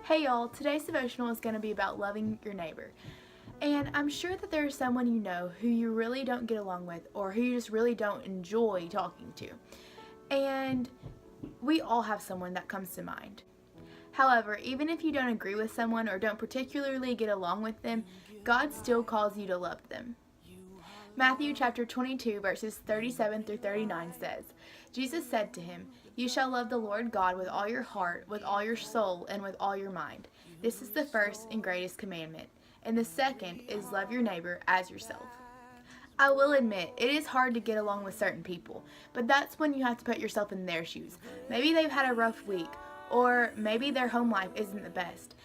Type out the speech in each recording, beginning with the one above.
Hey y'all, today's devotional is going to be about loving your neighbor. And I'm sure that there's someone you know who you really don't get along with or who you just really don't enjoy talking to. And we all have someone that comes to mind. However, even if you don't agree with someone or don't particularly get along with them, God still calls you to love them. Matthew chapter 22 verses 37 through 39 says, Jesus said to him, "You shall love the Lord God with all your heart, with all your soul, and with all your mind. This is the first and greatest commandment. And the second is love your neighbor as yourself." I will admit, it is hard to get along with certain people, but that's when you have to put yourself in their shoes. Maybe they've had a rough week, or maybe their home life isn't the best.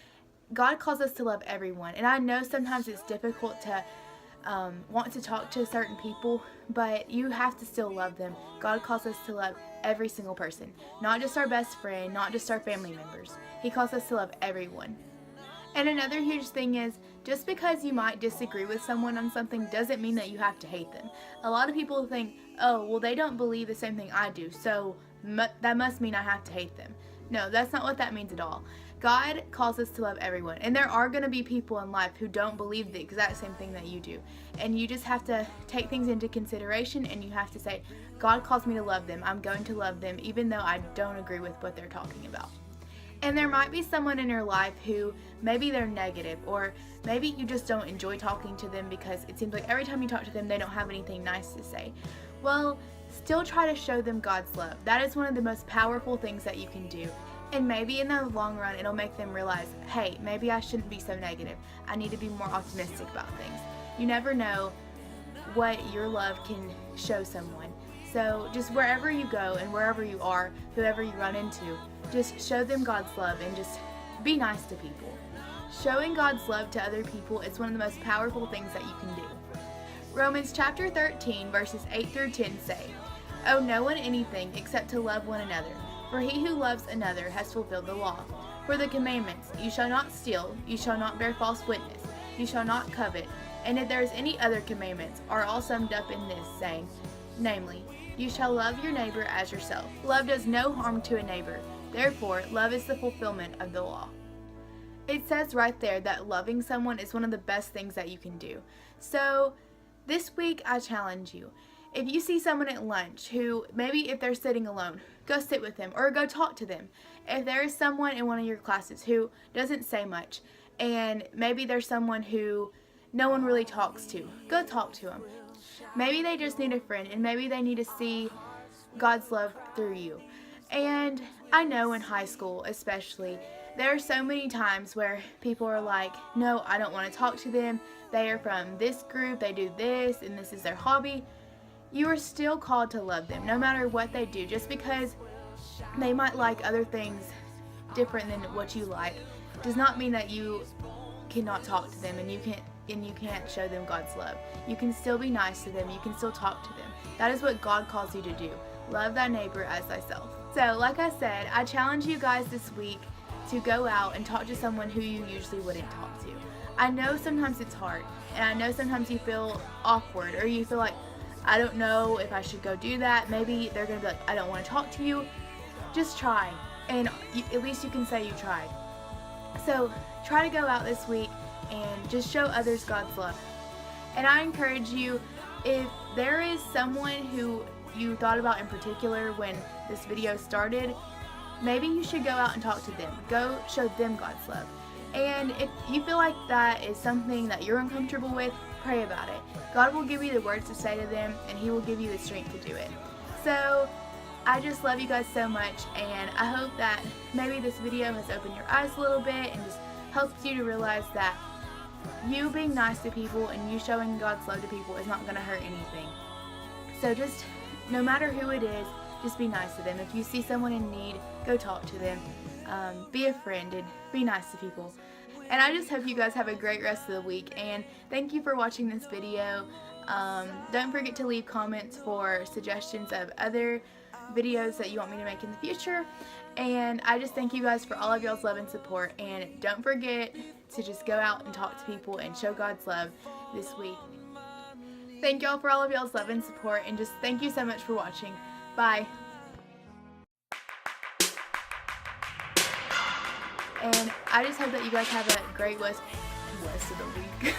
God calls us to love everyone, and I know sometimes it's difficult to want to talk to certain people, but you have to still love them. God calls us to love every single person, not just our best friend, not just our family members. He calls us to love everyone. And another huge thing is, just because you might disagree with someone on something doesn't mean that you have to hate them. A lot of people think, oh, well, they don't believe the same thing I do, so that must mean I have to hate them. No, that's not what that means at all. God calls us to love everyone, and there are going to be people in life who don't believe the exact same thing that you do, and you just have to take things into consideration, and you have to say, God calls me to love them. I'm going to love them even though I don't agree with what they're talking about. And there might be someone in your life who maybe they're negative, or maybe you just don't enjoy talking to them because it seems like every time you talk to them they don't have anything nice to say. Well, still try to show them God's love. That is one of the most powerful things that you can do. And maybe in the long run it'll make them realize, hey, maybe I shouldn't be so negative. I need to be more optimistic about things. You never know what your love can show someone. So just wherever you go and wherever you are, whoever you run into, just show them God's love and just be nice to people. Showing God's love to other people is one of the most powerful things that you can do. Romans chapter 13 verses 8 through 10 say, "Owe no one anything except to love one another. For he who loves another has fulfilled the law. For the commandments, you shall not steal, you shall not bear false witness, you shall not covet, and if there is any other commandments, are all summed up in this, saying, namely, you shall love your neighbor as yourself. Love does no harm to a neighbor. Therefore, love is the fulfillment of the law." It says right there that loving someone is one of the best things that you can do. So this week I challenge you. If you see someone at lunch who, maybe if they're sitting alone, go sit with them or go talk to them. If there is someone in one of your classes who doesn't say much, and maybe there's someone who no one really talks to, go talk to them. Maybe they just need a friend, and maybe they need to see God's love through you. And I know in high school especially, there are so many times where people are like, no, I don't want to talk to them. They are from this group, they do this, and this is their hobby. You are still called to love them, no matter what they do. Just because they might like other things different than what you like does not mean that you cannot talk to them and you can't show them God's love. You can still be nice to them. You can still talk to them. That is what God calls you to do. Love thy neighbor as thyself. So, like I said, I challenge you guys this week to go out and talk to someone who you usually wouldn't talk to. I know sometimes it's hard, and I know sometimes you feel awkward, or you feel like, I don't know if I should go do that. Maybe they're going to be like, I don't want to talk to you. Just try, and at least you can say you tried. So try to go out this week and just show others God's love. And I encourage you, if there is someone who you thought about in particular when this video started, maybe you should go out and talk to them. Go show them God's love. And if you feel like that is something that you're uncomfortable with, pray about it. God will give you the words to say to them, and He will give you the strength to do it. So I just love you guys so much, and I hope that maybe this video has opened your eyes a little bit and just helps you to realize that you being nice to people and you showing God's love to people is not going to hurt anything. So just, no matter who it is, just be nice to them. If you see someone in need, go talk to them. Be a friend and be nice to people. And I just hope you guys have a great rest of the week, and thank you for watching this video. Don't forget to leave comments for suggestions of other videos that you want me to make in the future. And I just thank you guys for all of y'all's love and support, and don't forget to just go out and talk to people and show God's love this week. Thank y'all for all of y'all's love and support, and just thank you so much for watching. Bye. And I just hope that you guys have a great rest of the week.